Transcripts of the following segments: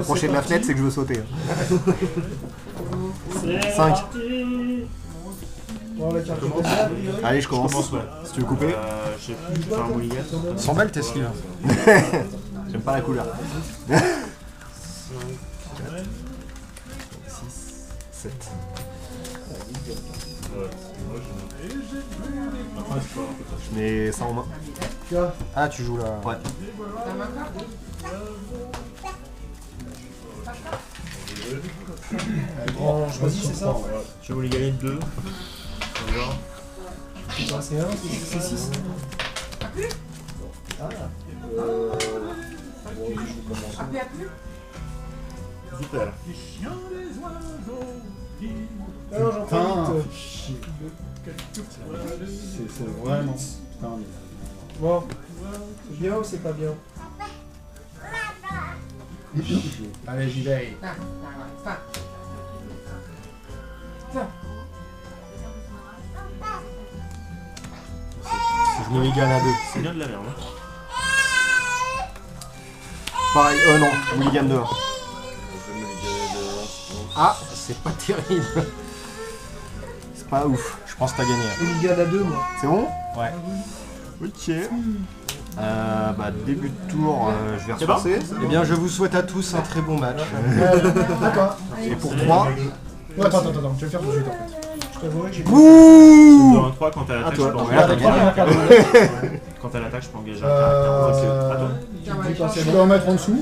m'approcher de la fenêtre, c'est que je veux sauter. 5. Allez, je commence. Si tu veux couper. Je sais plus, je vais faire un mulligan. 100 balles tes sleeves. J'aime pas la couleur. 5, 4, 6, 7. Je mets ça en main. Ah, tu joues là. Ouais. Grand choisi, c'est ça? Je vais mulliganer 2. On va voir. C'est 1, c'est 6. Super. Alors j'en profite. C'est vraiment... Putain, Bon, c'est bien ou c'est pas bien? allez, j'y vais. Je mulligan à 2. C'est bien de la merde. Hein. Pareil, non, mulligan 2. Ah, c'est pas terrible. C'est pas ouf. Je pense que t'as gagné. Mulligan à 2, moi. C'est bon? Ouais. Ok. Bah, début de tour, je vais ressourcer. Eh bien, je vous souhaite à tous un très bon match. D'accord. Et pour 3. Attends, je vais le faire tout de suite en fait. Je t'avouerai que j'ai Sur un 3, quand t'as l'attaque, je toi. peux Ouais, engager t'as un gagné. caractère. Quand t'as l'attaque, je peux engager un caractère. À toi. Je peux en mettre en dessous.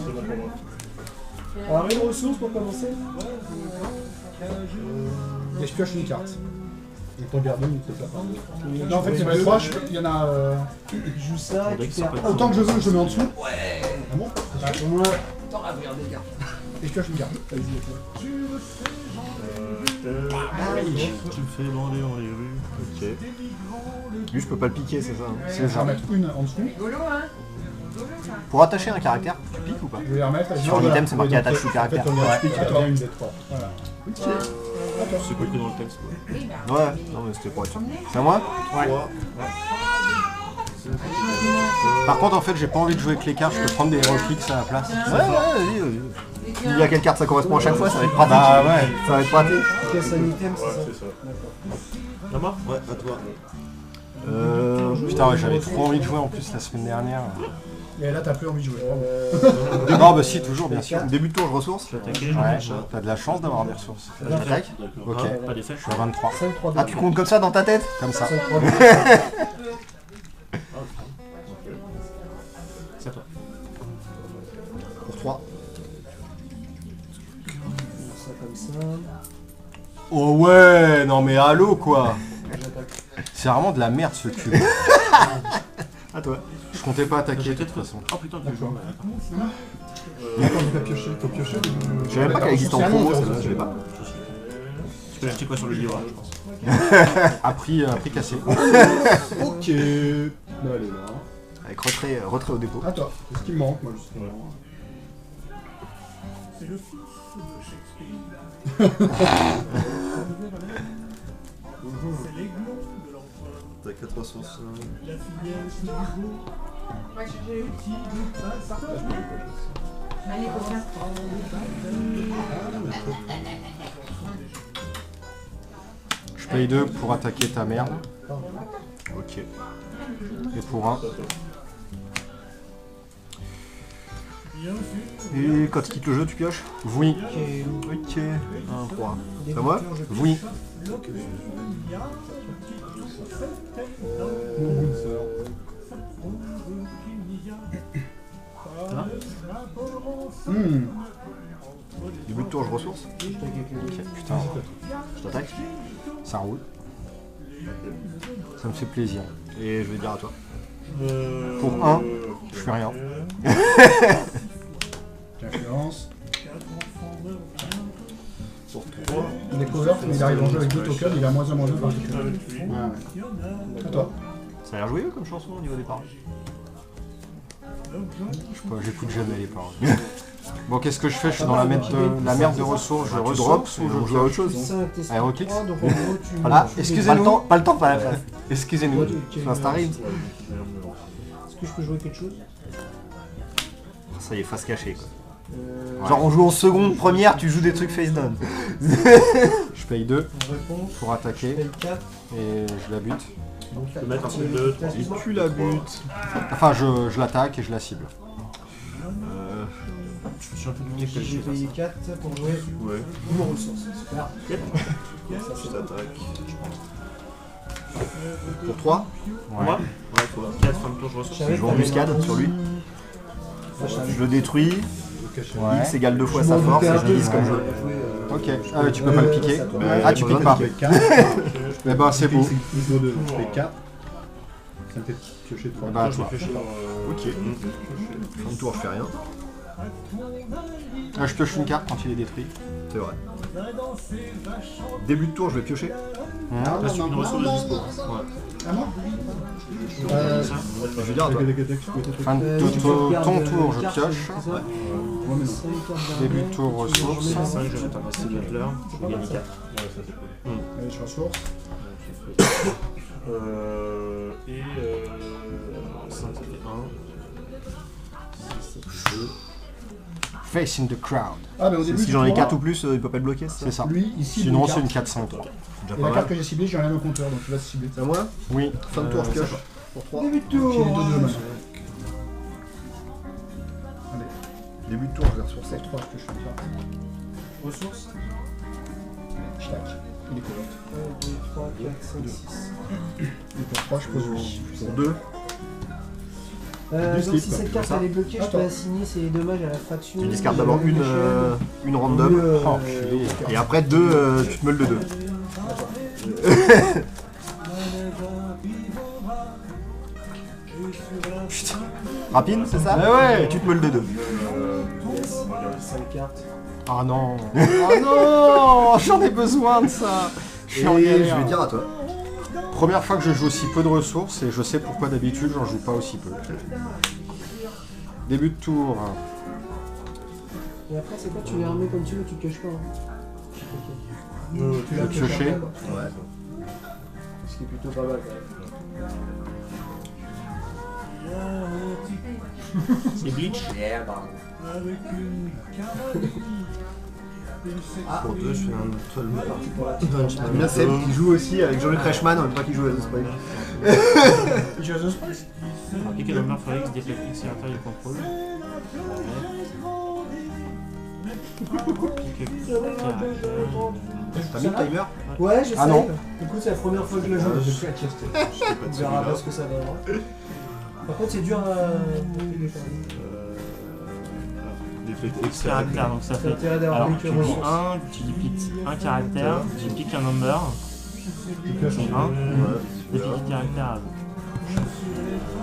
Alors, une ressource pour commencer. Et je pioche une carte. Donc regarde, il te fait pas. Non, en fait, il y en a 3, il y en a... Je joue ça et tu perds. Autant que je veux, je le mets en dessous. Ouais. Ah bon? Bah, pour moi, Et je pioche une carte. Vas-y, Tu me fais bander dans les rues. Ok. Lui, je peux pas le piquer, c'est ça. Hein. je vais en mettre une en dessous. Pour attacher un caractère, tu piques ou pas? Je vais la remettre. Sur l'item, c'est marqué attache sous caractère. En fait, on explique, il y a bien une des 3. Voilà. C'est pas que dans le texte. Quoi. Ouais, non mais c'était pour être sûr. C'est à moi? Ouais. Par contre, en fait, j'ai pas envie de jouer avec les cartes, je peux prendre des héroïques à la place. Ouais, vas-y. Il y a quelle carte ça correspond à chaque fois, ça va être pratique. Bah ouais. Ça va être pratique. casse un item, c'est ça? C'est ça. À moi? Ouais, à toi. Putain, ouais, j'avais trop envie de jouer en plus la semaine dernière. Et là, t'as plus envie de jouer. Non, bah si, toujours, bien sûr. Début de tour, je ressource. Je vais attaquer, je Ouais, vais faire. t'as de la chance d'avoir des ressources. J'attaque. Ok. Pas d'effet. Je suis à 23. 5, 3, 2. Ah, tu comptes comme ça dans ta tête? Comme ça. 5, 3, 2. C'est à toi. Pour 3. Ça comme ça. Oh ouais, non mais allô quoi. J'attaque. C'est vraiment de la merde ce cube. À toi. Je comptais pas attaquer de toute façon. Oh putain, tu joues. Attends, il va piocher, il faut piocher. Je savais même pas qu'elle existe en promo, celle-là, je l'ai pas. Tu peux l'acheter quoi sur le livre, je pense. À prix cassé. Ok. Bah, elle est là. Avec retrait au dépôt. À toi. C'est ce qui me manque, moi, justement. T'as 4 ressources. Allez, copain. Je paye 2 pour attaquer ta merde. Ok. Et pour 1. Et quand tu quittes le jeu, tu pioches? Oui. Ok. 1, 3. C'est à moi? Oui. Début de tour, je ressource. Ok, putain, Je t'attaque. ça roule. Ça me fait plaisir. Et je vais dire à toi. Pour 1, je fais rien. Influence. Pour 3. Il est cover, mais il arrive en jeu avec 2 tokens, il a moins 1, moins 2 par token. Ouais. À toi. Ça a l'air joyeux comme chanson au niveau des paroles. Je sais pas, j'écoute jamais les paroles. Bon, qu'est-ce que je fais? Je suis dans la merde de ressources, je redrop ou je joue à autre chose? 5, t'es Aéroclix. 3, donc en gros, tu. Ah, tu excusez-nous. Pas le temps, pas la place. Excusez-nous. C'est un Star Rail. Est-ce que je peux jouer quelque chose? Ça y est, face cachée quoi. Genre on joue en seconde, première, tu joues des trucs face down. Je paye 2 On répond. pour attaquer Paye 4. et je la bute. Donc, peux mettre un truc de 3. Et tu la butes. Enfin, je l'attaque et je la cible. Je suis un peu mieux que J'ai payé 4 pour jouer Ouais, mon ressource. Super. je t'attaque. Pour 3, Ouais. Moi Ouais, toi. 4 fin de tour, je ressource. je joue embuscade sur lui. Je le détruis, Ouais. X égale 2 fois sa force et je divise comme jeu. Ok. Ah ouais, tu peux pas le piquer. Ah, tu piques pas. Eh ben, c'est beau. X2, je fais 4. Ça me fait piocher 3. Eh ben, à Je toi. vais piocher. Ok. Fin de tour, je fais rien. Je pioche une carte quand il est détruit. C'est vrai. Début de tour, je vais piocher. Ah, Là, c'est une ressource de dispo. Ouais. À moi Je vais dire à toi. Fin de ton tour, je pioche. Ouais, mais non. Début de tour, ressources. 5, je vais mettre un massif de fleurs. Je vais gagner 4. Allez, je ressource. Et 5, ça fait 1. Face in the crowd. Ah, mais au début, Si du j'en ai tour, 4 ou plus, il peut pas te bloquer, c'est C'est ça ça. lui, ici, Sinon, c'est une 4-5-3. Déjà Et pas la carte mal. que j'ai ciblée, j'ai rien au compteur, donc tu vas cibler. C'est à moi Oui. Fin de tour, je pioche. Pour 3. Début de J'ai les tour. 2 de mana. Allez, Début de tour, je vais ressourcer. pour 3, je pioche une carte. Ressources. Je tac. Il est couvert. 1, 2, 3, 4, 5, 6. Et pour 3, je pose lui. Pour 2. Du Donc slip, si cette carte ça. elle est bloquée, je Attends. peux assigner ses dommages à la faction. Tu discardes d'abord une random. Oh, enculé. Et après 2, tu te meules de 2. Rapide, c'est ça ouais. Et tu te meules de 2. 5 cartes. Ah non. Ah non. J'en ai besoin de ça. Je Et suis en je galère. vais dire à toi. Première fois que je joue aussi peu de ressources et je sais pourquoi d'habitude j'en joue pas aussi peu. Début de tour. Et après, c'est quoi? Tu les remets comme tu veux, tu pioches pas. Tu Je vais piocher. Ouais. Ce qui est plutôt pas mal quand même. C'est Bleach. Pour 2, je fais un toile J'aime bien Seb qui joue aussi avec Jean-Luc Reichmann en même temps qu'il joue à The Spike. Appliquer le number for X, déflect X et intérieur du contrôle. T'as mis le timer? Ouais, j'essaye. Ah non. Écoute, c'est la première fois que je le joue. Je suis à tester. On verra pas ce que ça donnera. Par contre, c'est dur à. Déflect X, Caractère, donc ça C'est fait. l'intérêt d'avoir Alors, mis tu que dis ressources. 1, tu dépiques un caractère, tu piques un number, Tu pioches tu 1, dépiques le caractère.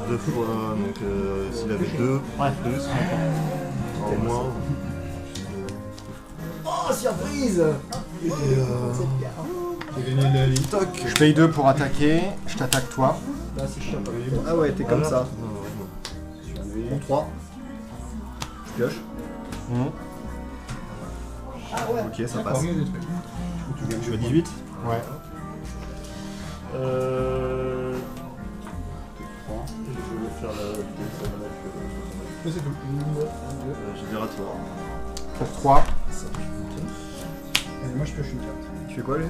2 fois, donc s'il avait 2, Ouais, plus, en moins. Oh, surprise! J'ai gagné la ligne. Toc. Je paye 2 pour attaquer. Je t'attaque toi. Là, c'est chiant. Ah ouais, t'es comme ça. Pour 3. Je pioche. Ok, ça passe. Des trucs. Tu gagnes. Je fais 18. Ouais. Je vais faire la. Mais c'est tout. Je dirais à toi. Pour 3. Allez, moi je pioche une carte. Tu fais quoi lui?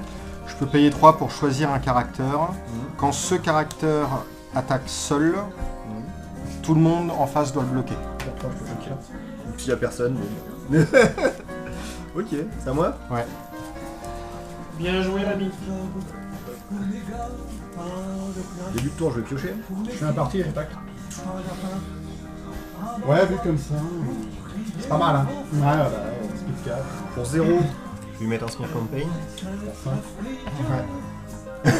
Je peux payer 3 pour choisir un caractère. Quand ce caractère attaque seul, tout le monde en face doit le bloquer. Pour 3, je pioche une carte. S'il y a personne. Mais... ok, c'est à moi? Ouais. Bien joué, l'ami. Début de tour, je vais piocher. Je fais un parti et j'attaque. Ouais, vu comme ça. C'est pas mal, hein. Ouais, bah, speed 4. Pour 0, je vais lui mettre un Smear Campaign. Pour 5. Ouais.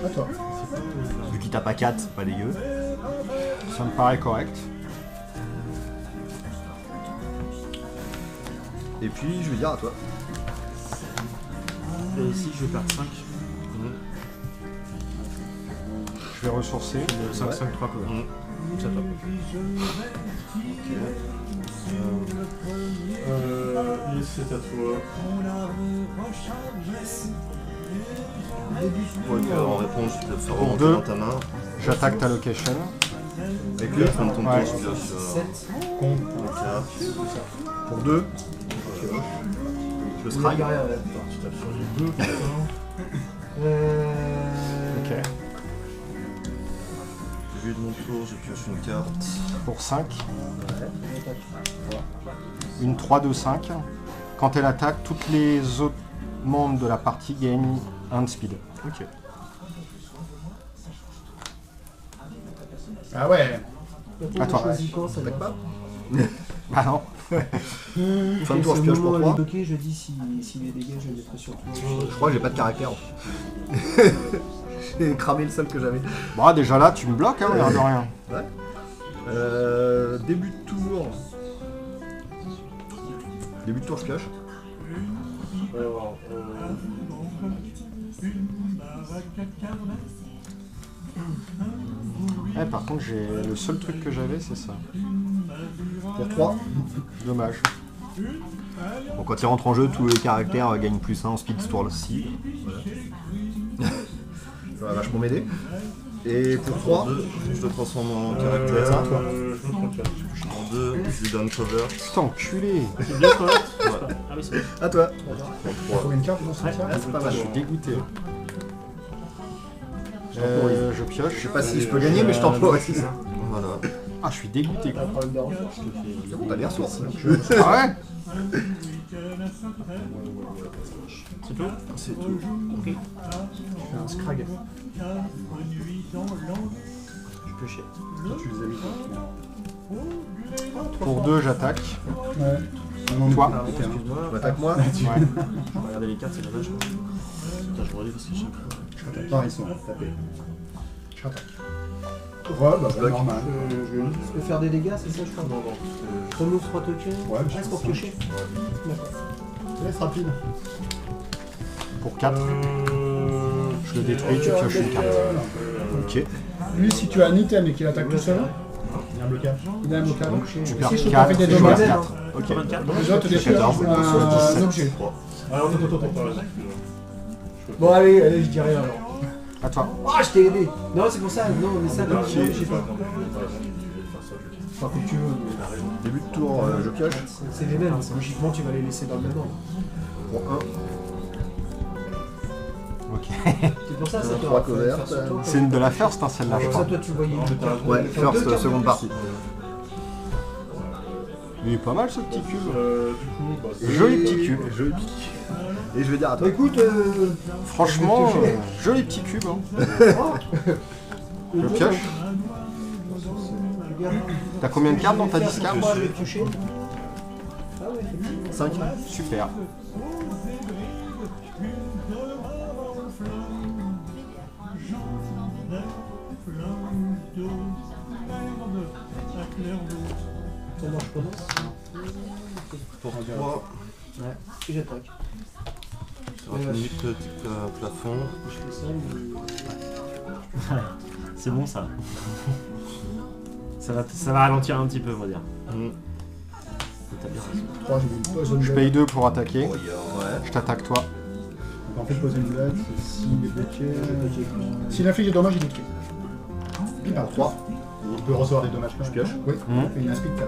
À toi. Vu qu'il tape à 4, c'est pas dégueu. Ça me paraît correct. Et puis, je vais dire à toi. Et ici, je vais perdre 5. Je vais ressourcer. 5, 5, 3 couleurs. C'est top. C'est à toi. Ouais, en réponse, tu te fais Pour remonter 2. dans ta main. J'attaque ta location. Avec lui, fin de ton Ouais. tour, je pioche 7. Con. pour 2. Je strike. Tu tapes sur les 2. Ok. Début de mon tour, je pioche une carte. Pour 5. Une 3-2-5. Quand elle attaque, toutes les autres membres de la partie gagnent 1 de speed. Ok. Ah ouais. À toi. Choisis quand ça T'attaques pas? Bah non. Fin de tour, je pioche pour 3. bloqué, je dis s'il est dégagé, je le mettrai sur toi. Je crois que j'ai pas de caractère. J'ai cramé le seul que j'avais. Bon, déjà là, tu me bloques, hein, l'air de rien. Début de tour. Début de tour, je pioche. Ouais, par contre, le seul truc que j'avais, c'est ça. Pour 3. Dommage. Bon, quand il rentre en jeu, tous les caractères gagnent plus 1 en speed ce tour-ci. Voilà. Ça va vachement m'aider. Et pour 3, je le transforme en caractère. En 2, je lui donne cover. Putain, enculé. C'est bien quoi? Ah oui, c'est bon. À toi. T'as combien de cartes dans ce cimetière? C'est pas mal. Je suis dégoûté. Je pioche. Je sais pas si je peux gagner, mais je t'emploie aussi. Voilà. Ah, je suis dégoûté, quoi. Un problème de ressources, je te fais. C'est bon, t'as des ressources. Ah ouais? C'est tout? C'est tout. Ok. Je fais un scrag. Je peux chier. Tu les as mis toi. Pour 2, j'attaque. Ouais. Non, Toi. non, ok, hein. Excuse-moi. Attaque-moi. Ouais. Je vais regarder les cartes, c'est dommage. Putain, je me relis parce que j'ai Non, ils sont tapés. Je rattaque. Ouais, bah, bloque. normal. Je peux faire des dégâts, c'est ça je crois? Non, remove 3 tokens. Ouais, mais je Reste pour fais piocher. D'accord. Laisse rapide. Pour 4. Je le détruis, tu pioches une carte. Ok. Lui, si tu as un item et qu'il attaque tout seul, il a un blocage. Il a un blocage. Tu perds Si je te 4, fais des tu joues dommages, à 4. Ok. 24. déjà te détruire un objet. Alors, attends. Bon, allez, je dis rien alors. À toi. Ah, je t'ai aidé. Non, c'est pour ça. Non, mais ça, non, je sais pas. Enfin, comme tu veux. Début de tour, je pioche. C'est les mêmes. Logiquement, tu vas les laisser dans le même ordre. Pour 1. Ok. C'est pour ça, ça te 3 covers. C'est une de la first, hein, celle-là, je Comme ça, crois. toi, tu voyais une carte. Ouais, Enfin, deux first, cartes seconde de partie. Il est pas mal, ce petit cube. Et- Joli petit cube. Joli petit cube. Et je vais dire à Bah toi. écoute, Franchement, je vais piocher. joli petit cube. Hein. Je pioche. T'as combien de cartes dans ta discard? Moi, je vais piocher. Ah ouais, effectivement. 5. Super. Comment je commence? Pour 3. Ouais. Et j'attaque. Sur un limite plafond. Je fais ça, C'est bon ça. Ça va ralentir un petit peu, on va dire. T'as bien raison. 3, j'ai mis une poison Je blood. paye 2 pour attaquer. Ouais. Je t'attaque toi. Donc en fait, poison blood, c'est s'il est bloqué. S'il inflige des dommages, il détruit. Il part 3. Il peut recevoir des dommages. Je pioche. Oui. Et il a un speed 4.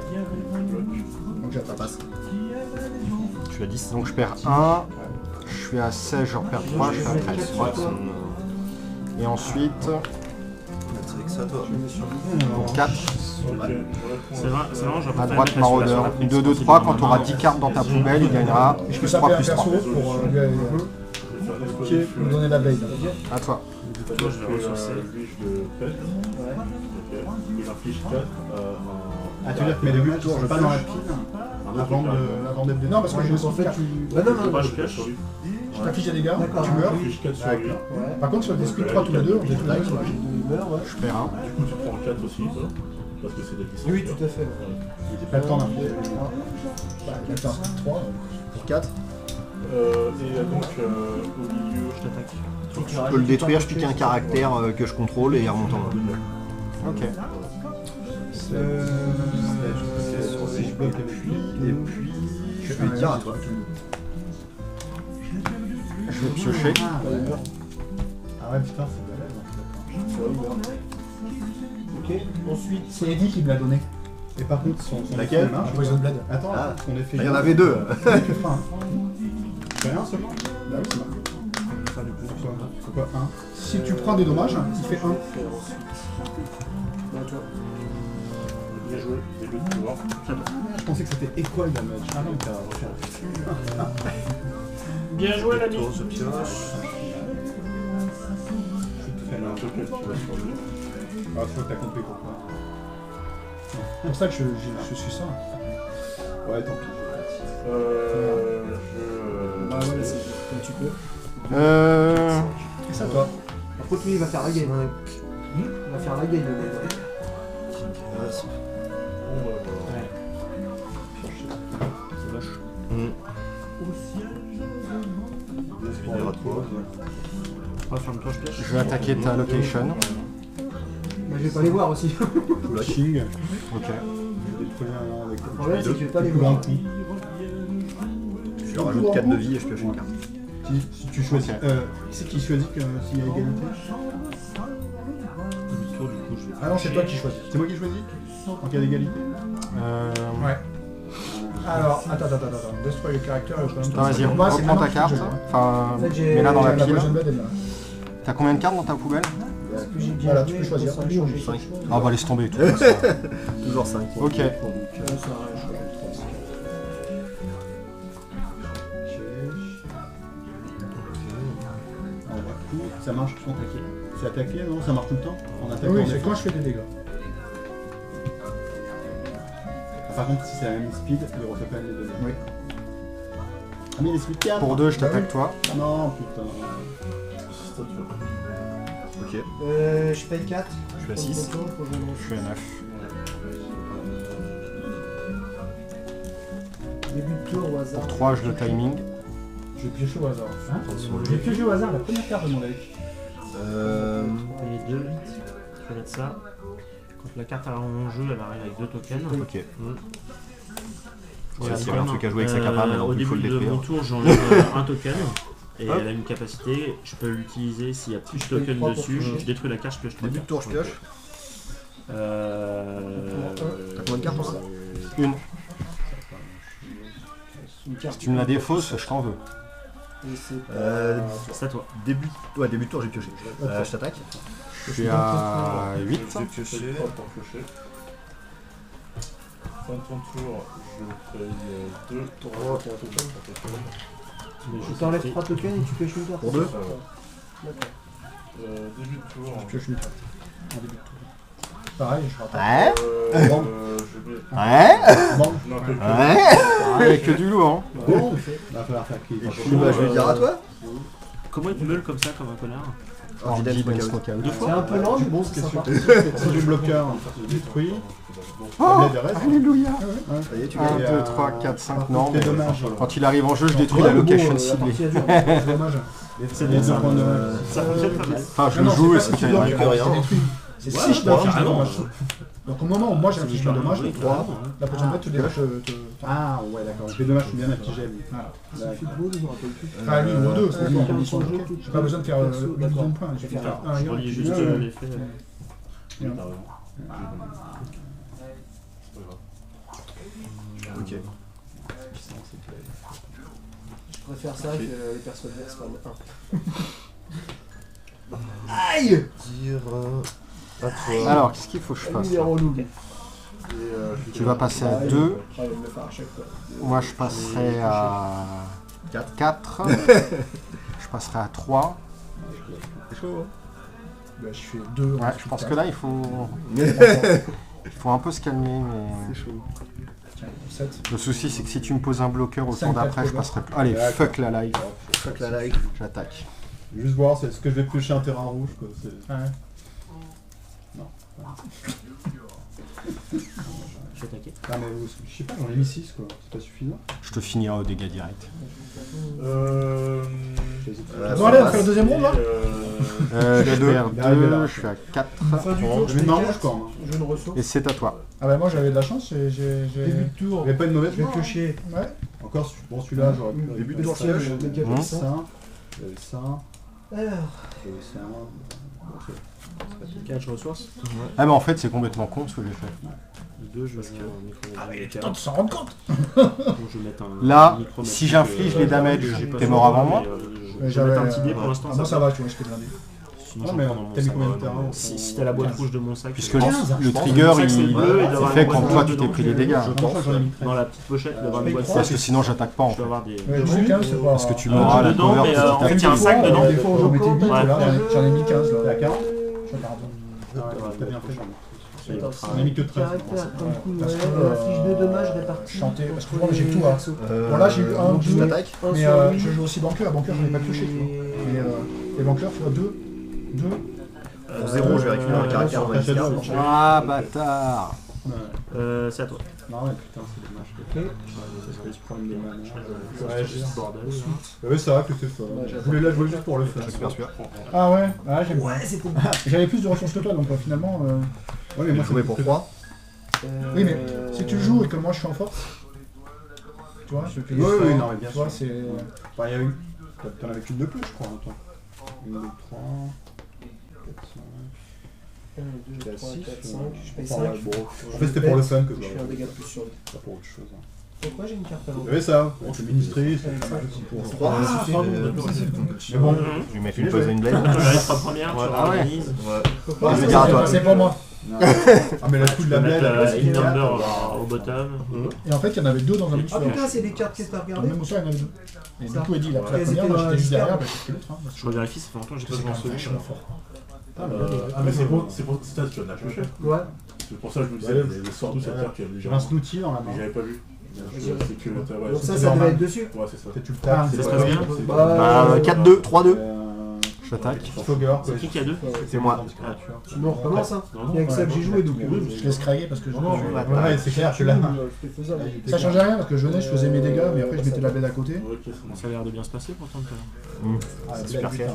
Donc j'attaque. Ça passe. Tu as 10. Donc je perds 1. Je suis à 16, je repère 3, je fais un 13. Et ensuite, Matrix à toi. pour 4, C'est vraiment, je à droite maraudeur. 2, 2, 3, quand tu auras 10 cartes dans ta poubelle, il gagnera Je peux plus taper 3, un plus 3. perso pour lui donner la blade. À toi. Toi, je vais ressourcer. Lui, je le pète. Il inflige 4 Ah, tu veux dire que mes débuts ne tournent pas dans la pile avant d'être... Non, parce que j'ai en fait, fait tu. Bah non, non, Moi, je pioche. je t'affiche des dégâts, D'accord. tu meurs. inflige 4 sur lui. Ouais. Par contre, sur le speed 3 tous les deux, on détruit la Il meurt, ouais. Je perds 1. Du coup, tu prends 4 aussi, toi. Parce que c'est des distants. Oui, tout à fait. Il n'était pas le temps d'infliger. Il a le temps speed 3. Pour 4. Et donc, au milieu, je t'attaque. Je peux le détruire, je pique un caractère que je contrôle et il remonte en haut. Ok. Si je bloque et puis Je vais dire à toi. Je vais piocher. Ah ouais, putain, c'est balèze. Ok, ensuite. C'est Eddie qui me l'a donné. Et par contre, son Laquelle effet marche. Poison Blade. Attends, Ah. son effet. Il y en avait deux. Tu feras un. Tu fais un seulement? Bah oui, c'est marqué. Pourquoi 1? Si tu prends des dommages, il fait 1. Bah, toi. Bien joué, début de tour. Je pensais que c'était equal damage. Ah non, t'as refaire. Bien joué l'ami. Tour, je pioche. Il y a un token qui va sur lui. Ah, je crois que t'as compris pourquoi. C'est pour ça que je suis ça. Ouais, tant pis. Bah voilà, c'est comme tu peux. Et ça, toi? Par contre, lui, il va faire la game. Il va faire la game, le mec. C'est vache. Il y aura trois. Ferme-toi, je pioche. Je vais attaquer ta location. Bah, je vais pas les voir aussi. Flashing. Ok. Détruire un avec Le problème, c'est que je vais pas les coup voir. d'un coup. Je lui rajoute 4 de vie et je pioche une carte. Si tu choisis. Ok. C'est qui choisit que s'il y a égalité? Tour, du coup, je vais. Ah non, c'est toi qui choisis. C'est moi qui choisis? En cas d'égalité? Ouais. Alors, attends. Destroy le caractère. Attends, vas-y, reprends ta carte. Enfin, En fait, j'ai- mets-la dans la La pile. Poison Blade est là. T'as combien de cartes dans ta poubelle? Parce que j'ai bien Voilà, joué, tu peux je choisir. pense que changer 5. quelque chose. Ah bah laisse tomber tout. Toujours 5. Ok. Ça arrête, Ça marche sans attaquer. C'est attaquer, non? Ça marche tout le temps? En attaquant? Oui, c'est quand je fais des dégâts. Par contre, si c'est la même speed, il refait pas les dégâts. Oui. Ah mais il est speed 4. Pour 2, je t'attaque toi. Non, putain. Ok. je paye 4. Je suis à 6. Je suis à 9. Début de tour au hasard. Pour 3, je le timing. Je vais piocher au hasard. Hein? J'ai pioché au hasard la première carte de mon deck. Et 2. Je vais mettre ça. Quand la carte est en jeu, elle arrive avec 2 tokens. Ok. Voilà, S'il y avait un truc à jouer avec sa capa, maintenant au il faut le début de détruire. mon tour, j'enlève un token. Et Hop. elle a une capacité, je peux l'utiliser s'il y a plus de Je paye tokens 3 pour dessus, toucher. je détruis la carte, je pioche 3 Début de cartes. tour, je pioche. T'as combien de cartes pour ça? Une. Une carte. Si tu me la défausses, je t'en veux. Et c'est C'est à toi. Début de tour, j'ai pioché. Je t'attaque. Je suis à 8. J'ai pioché. Pour piocher. Fin de ton tour, je paye 2, 3, 4 tokens. Tu t'enlèves 3 tokens et tu pioches une carte. Pour 2. D'accord. Début de tour. Je pioche une carte. En début de tour. Pareil, je rate. Ouais. Bon. Je vais. Ouais. Bon. Non, quelques. Avec que du lourd, hein. Bon, il va falloir faire qui? Je vais dire à toi. Comment il te meule comme ça, comme un connard? Ordinance Knockout. C'est un peu lent, mais bon, c'est sympa. Si du bloqueur détruit, Oh, la blade reste. alléluia. Ça y est, tu 1, gagnes. 2, 3, 4, 5, non. C'est Mais dommage. quand il arrive en jeu, je détruis la location ciblée. C'est dommage. C'est Les bon, deux ça. points de dommage. Ça fonctionne pas mal. Enfin, je Non, le non, joue et c'est ça pas fait si une tu dois- réponse. rien. C'est détruit. C'est Ouais, si je t'affiche ah de non. dommage. Donc au moment où moi j'affiche le dommage, Oui, 3, carrément, hein. la prochaine fois, tous les dommages te... Ah ouais, d'accord. Les dommages sont bien affichés. Voilà. C'est beau, je me rappelle plus. Enfin, lui, ou 2, c'est Ouais, bon. quand ils sont joués, tout. J'ai pas besoin de faire Perso, 1 d'accord. million de points. J'ai fait Alors, faire 1 Je relis juste l'effet. Ok. Je préfère ça que les persos adverses prennent 1. Aïe! Dire à toi. Alors, qu'est-ce qu'il faut que je fasse? Numéro loup. Tu vas passer à 2. Ah, il va me le faire à chaque fois. Moi, je passerai à 4. Je passerai à 3. C'est chaud, Bah, je fais 2. Ouais, je pense que là, il faut un peu se calmer. Mais... C'est chaud. 7. Le souci, c'est que si tu me poses un bloqueur au tour 5, d'après, je 4, passerai plus. Allez, D'accord. fuck la live. Fuck la like. J'attaque. Juste voir, c'est ce que je vais piocher un terrain rouge, quoi. Je vais attaquer. Ah, mais je sais pas, j'en ai mis 6, quoi. C'est pas suffisant. Je te finirai au dégât direct. Bon, allez, on fait le deuxième round, là. Je deux. perds Il arrive 2, là. je suis à 4. Fin du tour, Je je mets paye une main 4. rouge, quand même. Je ne ressource. Et c'est à toi. Ah bah moi j'avais de la chance, j'ai... Début de tour, J'avais pas une mauvaise je vais main, hein. piocher. Ouais. Encore, bon celui-là j'aurais pu... Début de tour, Bestiole, pioche. méga Mmh. puissant. J'avais ça, Alors, j'avais ça... Bon, Catch ressources. Ah mais en fait c'est complètement con ce que j'ai fait. 2, je vais mettre un micro. Putain, tu s'en rends compte. Je vais mettre un Là, micro, si j'inflige les damages, t'es mort avant moi. Je vais mettre un petit dé pour l'instant. Moi ça va, tu vois, je t'ai blindé. Sinon, Ah, j'en mais prends dans mon t'as mis sac. combien de terrain Si t'as la boîte rouge de mon sac. Puisque je pense. le trigger c'est il bleu et d'avoir fait une quand boîte toi rouge tu t'es dedans. pris les dégâts. Je pense que j'en ai mis 13. Dans la petite pochette, il doit y avoir une boîte Parce rouge. que sinon j'attaque pas en Je fait. dois avoir des. Ouais, j'ai mis 15, c'est pas. Parce que tu m'auras la dedans, cover mais, petit à en fait, petit. il y a un sac dedans. Des fois, on mettait 8, Ouais. là, j'en ai mis 15, là. La carte. Je regarde. T'as bien fait, On a mis que 13. Parce que, fiche de dommages répartie. chanter, parce que moi j'ai tout. Hein. Bon, là j'ai eu 1, 2, mais je joue aussi banqueur. Banqueur, j'en ai pas pioché, tu vois. Mais les banqueurs, tu vois, 2. En 0, je vais récupérer un caractère dans ma liste. Ah bâtard. C'est à toi. Non, mais putain, c'est dommage. C'est ce problème des mains. Ouais, juste bordel. Ouais, ça va que c'est fort. Je voulais la jouer juste pour le faire. Super, super. Ah ouais, j'aime bien. J'avais plus de ressources que toi, donc finalement. Ouais, mais Moi, moi, je jouais pour 3. Oui, mais si tu joues et que moi je suis en force, tu vois, je fais Oui, oui, non, mais bien tu vois, sûr. c'est. Bah, il y a une. T'en avais qu'une de plus, je crois, en même temps. 1, 2, 3, 4, 5. 1, 2, 3, 4, 5. Je paye Enfin, 5. ouais, bon. En fait, c'était pour le fun que Je fais un dégât de plus sur lui. Pas pour autre chose. Hein. Pourquoi j'ai une carte à Vous l'envers? avez ça, bon, c'est ministry, c'est pas mal aussi pour. Mais bon, je vais mettre une pause à une blade. Les 3 premières, tu organises. Je vais dire à toi. C'est pour moi. Ah, mais la coup de la blade, Il number au bottom. Et en fait, il y en avait 2 dans un mix. Ah putain, c'est des cartes que t'as Dans le regardées. même soir, il y en avait 2. Et du Ça. coup, Eddie, il a pris la Elles première, étaient moi dans j'étais juste la derrière, carte. bah j'ai pris l'autre. Je revérifie, ça fait longtemps que j'ai pas joué en solo. Ah, mais c'est pour ça que tu en as pioché. Ouais. C'est pour ça que je me disais, les sorts d'où cette carte qui avait déjà. J'avais un snooty dans la Mais main. j'avais pas vu. C'est que. Ouais, Donc ça c'est devait normal. être dessus. ouais, c'est ça. Peut-être tu le Ah, tapes, ça se passe bien. Bah, 4-2, 3-2. J'attaque. Fogger, C'est qui a 2? C'est moi. Sinon on recommence hein. Il y a que ça que j'ai joué donc. Je laisse craquer parce que je. Ouais, c'est clair que là. C'était faisable. Ça changeait rien parce que je venais, je faisais mes dégâts, mais après je mettais la blade à côté. Ok, c'est bon. Ça a l'air de bien se passer pourtant tout à l'heure. C'est super fier.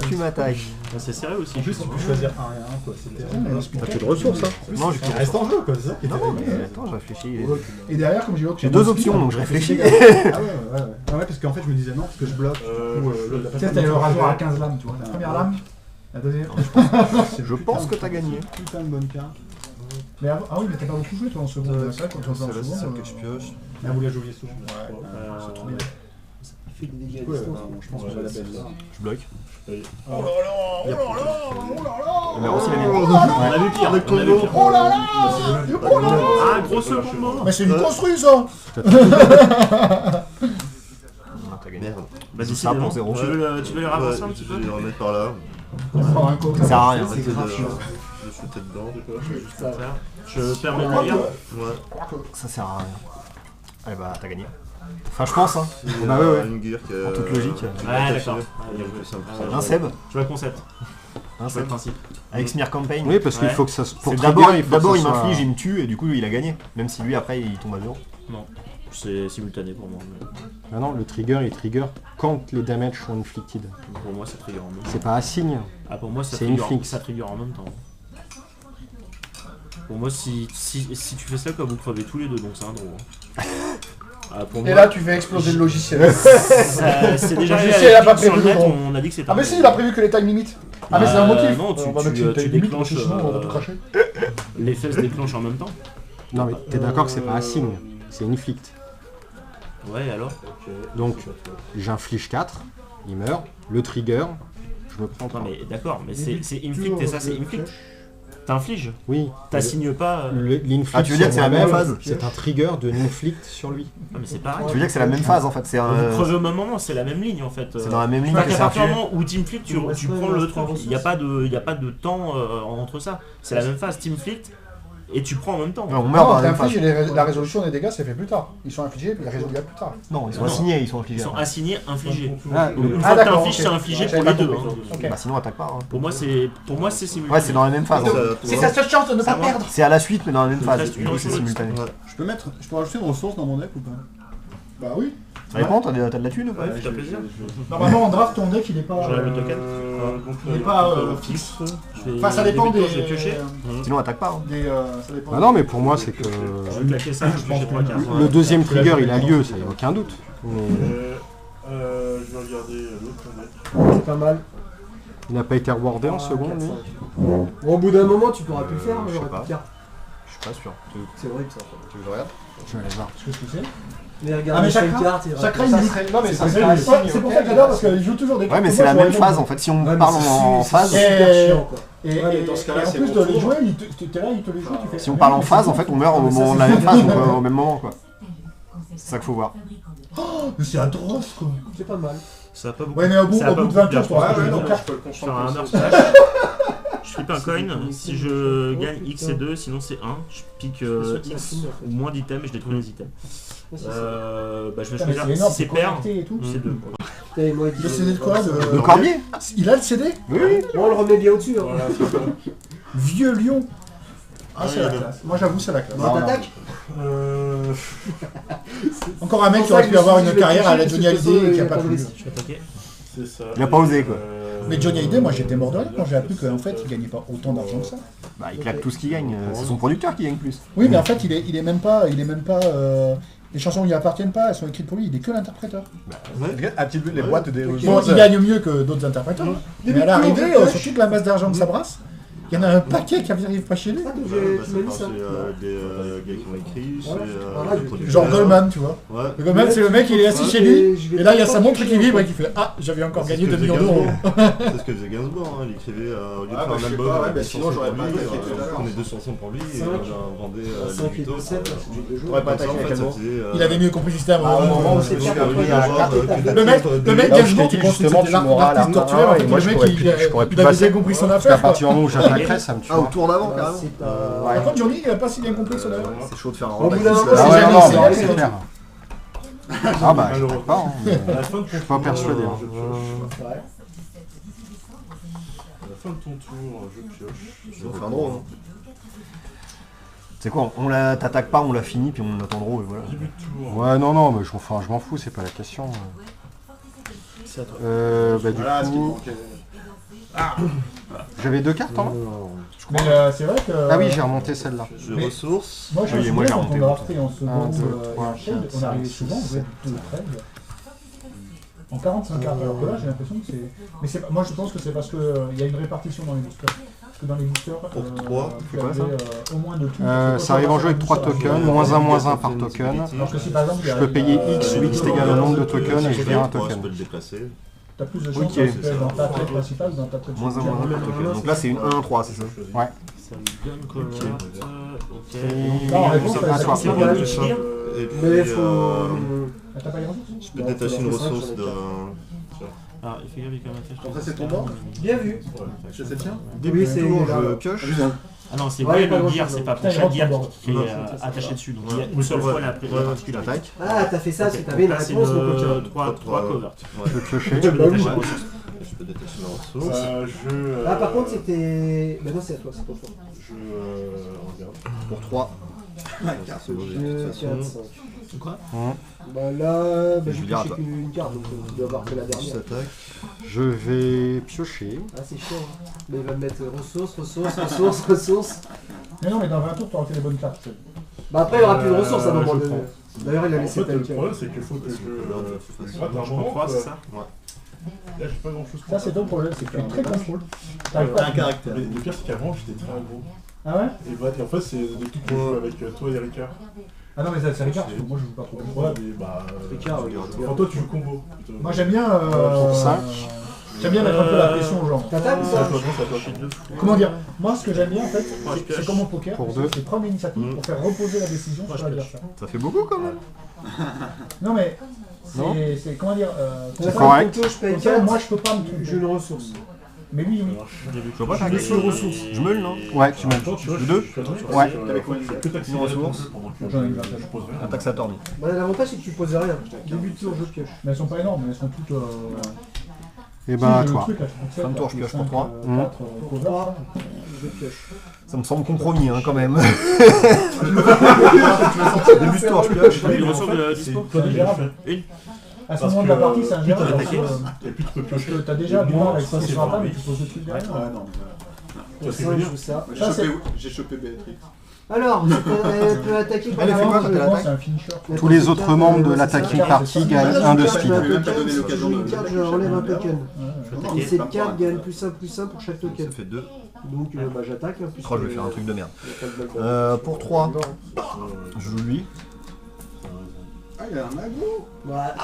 Tu m'attaques. C'est serré aussi. En plus, tu peux choisir 1 et 1, quoi. C'était. T'as plus de ressources, hein. Non, j'ai Il reste en jeu, quoi, c'est ça qui était Non, bien. mais attends, je réfléchis. Et derrière, comme j'ai l'autre, J'ai 2 options, donc je réfléchis. Ah ouais, parce qu'en fait, je me disais non, parce que je bloque. Tu sais, t'as le rasoir à 15 lames, tu vois. La première lame, la deuxième. Je pense que t'as gagné. Putain de bonne carte. Mais ah oui, mais t'as pas beaucoup joué toi en seconde. C'est vrai, quand tu vas en C'est seconde. celle que je pioche. Mais vous la jouiez souvent. C'est trop bien. Il fait des dégâts à Ouais, distance. je pense que je la belle là. Je bloque. Oh là là, oh là là. Mais aussi la mienne. On a vu pire. On a vu pire. Oh là là. Oh là là. Ah, gros combo. Mais c'est une construit ça. T'as gagné. Vas-y, Ça pour décidément. 0. Tu veux les ramasser un petit peu? Je vais les remettre par là. On va prendre un coup. Ça sert à rien. C'est grave chiant. Je suis peut-être dedans. Ça va faire. Je permets de lire. Ouais. Ça sert à rien. Allez bah t'as gagné. Enfin je pense hein. Bah ouais, ouais. Une gear qui a... En toute logique. Ouais, d'accord. Un Seb. Je vois le concept. Un Je vois Seb. le principe. Avec Smear Campaign. Oui, parce qu'il Ouais. faut que ça se. Pour C'est trigger, d'abord faut que d'abord ça il soit- m'inflige, il me tue et du coup il a gagné. Même si lui après il tombe à 0. Non. C'est simultané pour moi. Ah non, le trigger il trigger quand les damages sont inflicted. Pour moi, ça trigger en même temps. C'est pas assigne. Ah, pour moi, ça C'est trigger, inflict. ça trigger en même temps. Pour moi, si tu fais ça, comme vous crevez tous les deux, donc c'est un draw. Hein. Ah, pour Et moi, là, tu fais exploser le logiciel. c'est déjà Le arrivé logiciel a pas sur le prévu net, le draw. on a dit que c'était Ah, mais si, il a prévu que les time limits. Ah, mais c'est un motif. Non, On va mettre une time limit, parce que déclenches. sinon on va tout cracher. Les fesses déclenchent en même temps. Non mais t'es d'accord que c'est pas assigne, c'est inflict. Ouais, alors Donc j'inflige 4, il meurt, le trigger, je me prends Non, pas. mais d'accord, mais c'est inflict et ça, c'est inflict. T'infliges. Oui, T'assignes pas. l'inflict. Ah, tu veux dire que c'est la même phase? C'est un trigger de l'inflict sur lui. Non, mais c'est pareil. Tu veux dire que c'est la même phase en fait, c'est Vous un... crevez au même moment, c'est la même ligne en fait. C'est dans la même ligne Parce que qu'à c'est un partir du tuer. moment où Team Flick, tu prends le truc, il n'y a pas de temps entre ça. C'est la même phase, Team Flick, et tu prends en même temps. Ouais, on meurt dans Non, la même phase. la résolution des dégâts, c'est fait plus tard. Ils sont infligés, puis la résolution plus tard. Non, ils sont Non. assignés, ils sont Ils infligés. sont après. assignés, infligés. Ah, Donc, une Ah, fois que d'accord, t'infliges, ok. c'est infligé J'avais pour les pas deux. compris. Hein. Ok. Bah sinon attaque pas. Hein. Pour moi, c'est simultané. Ouais, c'est dans la même phase. C'est sa seule chance de ne pas Ça va. perdre. C'est à la suite mais dans la même Le phase. reste, Du coup c'est c'est simultané. Je peux rajouter une ressource dans mon deck ou pas? Bah oui. Ça dépend, t'as de la thune ou pas? Ouais, fais-toi plaisir. Normalement, en draft, ton deck, il est pas. J'enlève le token. Il est pas fixe. Enfin, ça dépend des. Je vais piocher. Sinon attaque pas. Hein. Ça dépend. Ah non mais pour moi c'est que Je vais claquer ça, je vais piocher 3 cartes. le deuxième trigger il a lieu, ça y a aucun doute. Mais Je vais regarder l'autre deck. C'est pas mal. Il n'a pas été rewardé en seconde, lui. Bon, au bout d'un moment, tu pourras plus le faire, je sais j'aurais pas. plus de cartes. Je suis pas sûr. C'est horrible ça. Tu veux que je regarde? Je vais aller voir. Tu sais ce que c'est? Mais regarde, Ah, mais chaque chacun- carte, il Chacun, raconte il ça. dit. Non, mais ça Ouais, serait un signe, c'est pour ok, ça que j'adore parce qu'il joue toujours des Ouais, cartes mais que c'est moi, la même j'aurais phase jamais en fait. Si on Ouais, mais parle c'est en super phase, super chiant, quoi. Et, Ouais, mais dans ce cas-là, et en c'est plus mon de les tour. jouer, t'es là, il te les joue, tu fais. si on parle en phase, en fait, on meurt au moment de la même phase, donc au même moment, quoi. C'est ça qu'il faut voir. Mais c'est atroce, quoi. C'est pas mal. Ça va pas beaucoup. Ouais, mais au bout Ça va pas de beaucoup 20 bien. tours, tu vois. Ouais, ouais, non, Donc, mais je peux le Je fais un concentrer. hammer slash. Je flippe un coin. Si je gagne X et 2, sinon c'est 1. Je pique X ou moins d'items et je détruis les items. Bah, je vais Putain, mais choisir c'est énorme, si c'est c'est pair, connecté et tout. c'est 2. Putain, et moi, il dit- Le CD de quoi Le corbier. Il a le CD? Oui, oui. Bon, on le remet bien au-dessus. Hein. Voilà, c'est ça. Vieux lion. Ah, Ah, c'est il y la a classe. Moi, j'avoue, c'est la classe. Bon, t'attaques. Encore un mec C'est qui pour ça aurait que pu je avoir me suis une dit, carrière à la je vais Johnny toucher, Hallyday et qui a il pas y a pu. pas de Je vais attaquer. C'est ça. Il a pas osé, quoi. Mais Johnny Hallyday, moi j'étais mort de rire quand j'ai appris qu'en fait il gagnait pas autant d'argent que ça. Bah, il claque tout ce qu'il gagne. C'est son producteur qui gagne plus. Oui, mais en fait il est même pas, les chansons lui appartiennent pas, elles sont écrites pour lui, il est que l'interpréteur. A-t-il vu les boîtes des Bon, il gagne mieux que d'autres interpréteurs, mais à l'arrivée, sur toute la masse d'argent que ça brasse, il y en a un paquet qui n'arrive pas chez lui. Ah, donc Ouais, bah, tu m'as dit c'est ça. des gars qui ont écrit, c'est Voilà, des producteurs. Genre Goldman, tu vois. Ouais. Le Goldman, c'est le mec, il est assis Ouais, chez lui, je vais et là il y a pas sa montre toucher, qui vibre en et qui fait Ah, j'avais encore C'est gagné ce 2 que millions faisait d'euros. Gainsbourg. C'est ce que faisait Gainsbourg, hein. Il écrivait, au lieu de Ah, faire bah, un je sais album, pas, ouais, bah, des sinon, chansons j'aurais pour pas lui, attaqué tout à l'heure. on est deux chansons pour lui, et Cinq. on vendait 5 les et mythos. 7, je Ouais, pas attaqué avec Gainsbourg. Il avait mieux compris le système Ah, au moment où c'est c'était bien. Le mec, Là où je Gainsbourg, t'ai tu dit, penses que justement, c'était tu m'auras à l'artiste la torturé, main, en et fait, moi, le je mec, pourrais plus il avait bien compris son Parce qu'à affaire. quoi. partir du moment où j'attaquerai, ça me tue. Ah, au tour d'avant, carrément. Par contre, Johnny, il a pas si bien compris son affaire. C'est chaud de faire un Au bout remake. d'un moment, Ah c'est ouais, jamais non, essayé, non, c'est c'est clair. Ah bah, je sais pas. Hein. À la fin de ton Je suis pas persuadé. Hein. Ouais. À la fin de ton tour, je pioche. C'est enfin drôle, hein. C'est quoi, t'attaques pas, on l'a fini, puis on attend drôle, et voilà. Début de tour. Ouais, non, mais je m'en fous, c'est pas la question. C'est à toi. Bah du Voilà ce qui coup, manquait. j'avais 2 cartes en main. Mais c'est vrai que. Ah oui, j'ai remonté celle-là. Je Mais- ressource. Moi, je me Oui, moi, souviens j'ai quand on remonté a l'autre. repris en seconde 1, 2, et 3, en shade, 4, on arrivait 5, souvent, on 6, faisait 2 trades. En 45 cartes, alors que là, j'ai l'impression que c'est. Mais c'est moi, je pense que c'est parce qu'il y a une répartition dans les boosters. Parce que dans les boosters, Pour 3, tu c'est quoi, avais, ça au moins de tout. Ça arrive en jeu avec 3 tokens, -1/-1 par token. Alors que si par exemple, il y a Je peux payer X ou une- X égale le nombre de tokens et je vire un Je token. peux le déplacer. T'as plus de chances Ok. de récupérer dans ta trade principale ou dans ta trade -1/-1 par token. Donc là, c'est une 1-3, c'est ça. Ça me donne quoi? Ok. Non, en réponse, Ah, c'est toi. C'est bien de finir. Et puis, Mais il faut. Ah, t'as pas les ressources je peux détacher une ressource de... Alors, il fait gaffe quand même. Après, c'est ton bord. Bien vu. Je sais tiens. Début Oui, de c'est tour, là. je pioche. Ah non, c'est Ouais, vrai pas le grand-chose, gear, non. c'est pas Putain, pour il chaque gear rentre qui est Ouais. attaché dessus. Donc il y a une seule fois la particularité. J'attaque. Ah, t'as fait ça parce que t'avais une Là, c'est réponse, mon coach. le 3 covert. Ouais. Je peux piocher. Tu peux détacher Ouais. une ressource. Je peux détacher ma ressource. Ah, par contre, c'était. Bah non, c'est à toi, c'est ton choix. Je regarde. Pour 3. C'est logique de 2, toute 4, façon. 5. C'est quoi? Bah là, Je j'ai vais dire à pioché toi. qu'une carte, donc tu dois avoir que la Je dernière. s'attaque. Je vais piocher. Ah, c'est chiant. Hein. Mais il va me mettre ressources. Mais non, mais dans 20 tours, t'auras fait les bonnes cartes. Bah après, il n'y aura plus de ressources à un moment je donné. prends. D'ailleurs, il a En laissé fait, le tel problème, c'est qu'il faut que je. Ah, t'as un moment, 3, c'est ça? Là, j'ai pas grand chose. Ça, c'est ton problème, c'est que tu es très contrôle. T'as un caractère. Le pire, c'est qu'avant, j'étais très aggro. Ah ouais? Et bah, et en fait, c'est depuis que je joue avec toi et Ricard. Ah non, mais ça, c'est Ricard, parce que moi, je joue pas trop. Ouais, mais bah. Ricard, Enfin, toi, tu joues combo. plutôt. Moi, j'aime bien. Pour 5. J'aime bien mettre un peu la pression aux gens. T'attaques ou C'est à ça toi, non, c'est à toi. Comment dire? Moi, ce que j'aime bien, en fait, Moi, je c'est pioche. comme au poker, Pour c'est deux. c'est prendre l'initiative pour faire reposer la décision Moi, sur je l'adversaire. Ça fait beaucoup quand même. Non, mais Non. c'est comment dire? C'est correct. Je paye Comme ça, 4, moi, je peux pas me tromper. j'ai une ressource. Mais lui, oui. Je vois pas Je suis ressource. Je meule, non? Ouais, tu m'as. Toi, tu Le deux. Ouais. Que t'accélères Une ressource. pendant que J'en ai une je vingtaine. pose rien. Attaque Saturne. Bah, l'avantage, c'est que tu poses rien. Début de tour, je pioche. Mais elles sont pas énormes, mais elles sont toutes. Et bah, Si, j'ai le toi. truc, là, je Fin de tour, je pioche pour 3. 4, cover. 3, je pioche. Ça me semble compromis, hein, quand même. Début de tour, je pioche. J'ai une ressource de dispo. C'est ingérable. Une. À ce Parce moment de la que, partie, c'est ingérable. t'as Parce attaqué. que Et puis tu peux piocher. t'as déjà du mal avec Ça, ce c'est sera pas, vrai. mais tu poses des trucs derrière. Ouais, non. Pour ce que je 5, veux je dire. joue ça. Ça, c'est- J'ai chopé Béatrix. Alors, elle peut attaquer Elle fait quoi quand elle attaque? C'est un finisher. Tous les autres membres de l'attacking party gagnent 1 de speed. Si je joue une carte, je enlève un token. Et cette carte gagne +1/+1 pour chaque token. Ça fait 2. Donc j'attaque. Je crois que je vais faire un truc de merde. Pour 3, je joue lui. Ah, il a un aggro. Bah,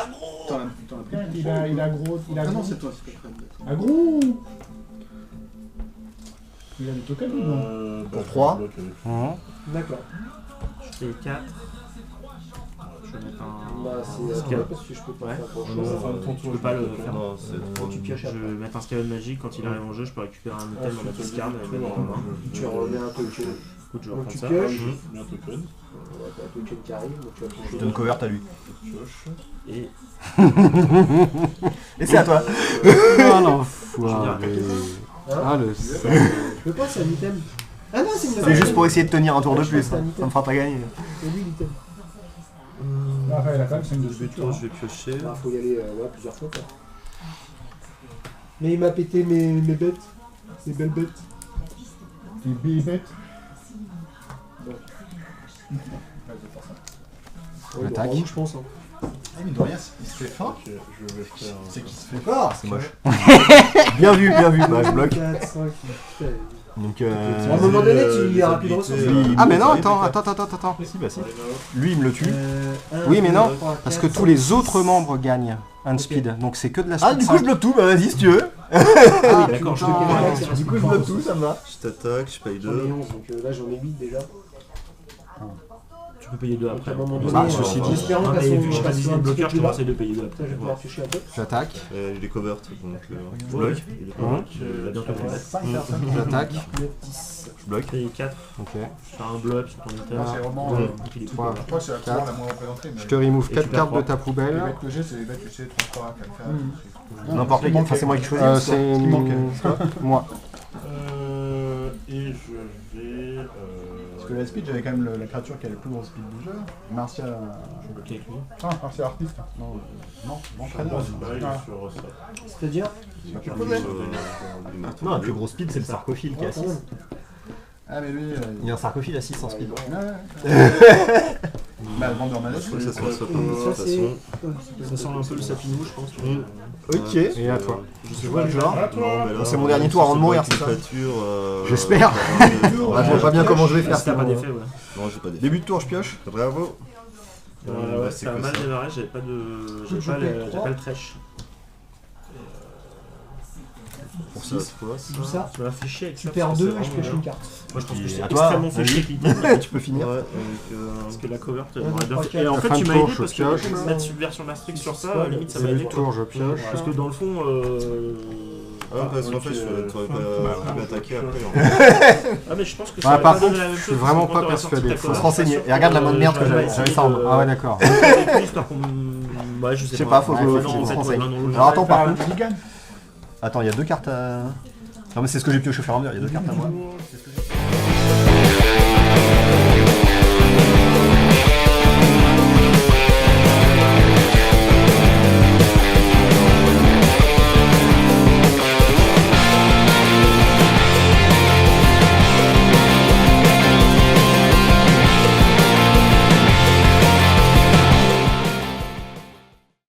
T'en as pris. Il a gros. Ah non, c'est toi, c'est toi. Agro. Il a des tokens ou non? Pour 3. d'accord. Je fais 4. Je vais mettre un. Bah, c'est parce que je peux pas Ouais. faire grand Non, chose. tu peux pas le faire. Non, c'est 3. Tu pioches Je après. vais mettre un Skyrim magique, quand il arrive en jeu, je peux récupérer un item dans ma discard et le mettre en main. Tu remets un token. Écoute, je vais Donc reprendre tu ça. pioches. Bien token. T'as un token qui arrive, donc tu vas Je donne covert à lui. Pioche. Et Et c'est à toi. Ah l'enfoiré. Ah le Je peux pas, c'est un item. Ah non, c'est une C'est juste pour essayer de tenir un tour de plus. C'est un Ça item. me fera pas gagner. C'est lui l'item. Après, il a quand même 5 de speed. Je vais piocher. Bah, faut y aller plusieurs fois quoi. Mais il m'a pété mes bêtes. Mes belles bêtes. T'es bébête. Ouais, Attaque. bah, je pense. Hein. Eh, mais de rien, il se fait fort. Ok, je vais faire. C'est qu'il se fait fort. C'est moche. Bien vu, bien vu. Bah, je bloque. 4, 5, putain. Donc, À un moment donné, tu y auras plus de ressources. lui, Ah mais non, il- attends. Si, bah si. Lui, il me le tue. Oui mais non, parce que tous les autres membres gagnent un de speed, donc c'est que de la speed. Ah, du coup, je bloque tout. Bah, vas-y, si tu veux. Ah, d'accord, je te putain. Du coup, je bloque tout, ça me va. Je t'attaque, je paye J'en ai 2. 11, donc là j'en ai 8 déjà. Tu peux payer 2 Donc à après. un moment Ah, donné, ceci dit. espérons Non, qu'à mais son vu que j'ai pas décidé de bloqueur, je te conseille de payer 2 Après, je vais après. pouvoir piocher un peu. J'attaque, Je les covert, donc je Ouais, bloque. il est pas mal, il va bientôt faire. 5 personnes. j'attaque, 10. Je bloque. Paye 4, ok. je fais un blow-up sur ton item. Non, c'est vraiment. Ouais. Et puis il est tout 3. couvert. Je crois que c'est la couleur la moins représentée. Je te remove Et 4 tu cartes perds de ta Les poubelle. bêtes que j'ai, c'est les bêtes que j'ai 3 qu'elle fait. N'importe lesquels. Enfin, c'est moi qui choisis. C'est Ce qui manquait. moi. Et je vais. Parce que la speed, j'avais quand même la créature qui a le plus gros speed du jeu. Martial. Je vais bloquer avec lui. Ah, Martial artiste. Non, entraîneur. Moi, c'est pareil Ah. sur ça. C'est-à-dire Tu connais. Non, le plus gros speed, c'est le sarcophile qui est à 6. Ah, mais lui. Il y a un sarcophile à 6 en speed. Bah, le vendeur malade. Je crois que ça se passe pas de Ça toute c'est. façon. Ça sent un peu le sapinou, je pense. Ok. Et à toi. Je vois le genre. C'est mon on dernier est tour avant sur de mourir, cette c'est ça créature, J'espère. Bah, je vois pas bien comment je vais faire. Si t'as pas sinon. d'effet, ouais. Non, j'ai pas d'effet. Début de tour, je pioche. Bravo. Ouais, c'est ça a que mal ça. démarré, j'avais pas de. Je J'avais paye pas le trèche. Pour 6 fois. D'où ça Ça m'a fait chier avec Tu ça. perds parce que 2 c'est et je vraiment pioche une bien. carte. Moi je pense que c'est À toi, extrêmement fait vas-y. chier avec l'item. Tu peux finir. Ouais, Parce que la cover Ouais, m'aurait bien donc, fait. Et en la fait, fin tu de m'as tour, aidé je parce que pioche. mettre subversion mastrix sur ça, limite ça m'a Début aidé. de tour, je pioche. Parce que dans le fond. Ah, parce qu'en fait, tu aurais pas attaqué après. Ah, mais je pense que Ouais, ça aurait par pas donné contre, la même je chose. suis vraiment Quand pas t'aurais sorti persuadé. ta Faut cover, se renseigner. je suis Et regarde la sûr bonne que merde que j'avais essayer ça en main. de- Ah ouais d'accord. Histoire qu'on. Ouais, je Je sais sais pas, faut Ouais, que non, je en se fait, renseigne. l'un dans l'autre. Alors attends, par Par contre. Ligan. Attends, il y a 2 cartes à. Non, mais c'est ce que j'ai pioché au fur et à mesure. Il y a 2 cartes à moi. C'est ce que j'ai fait.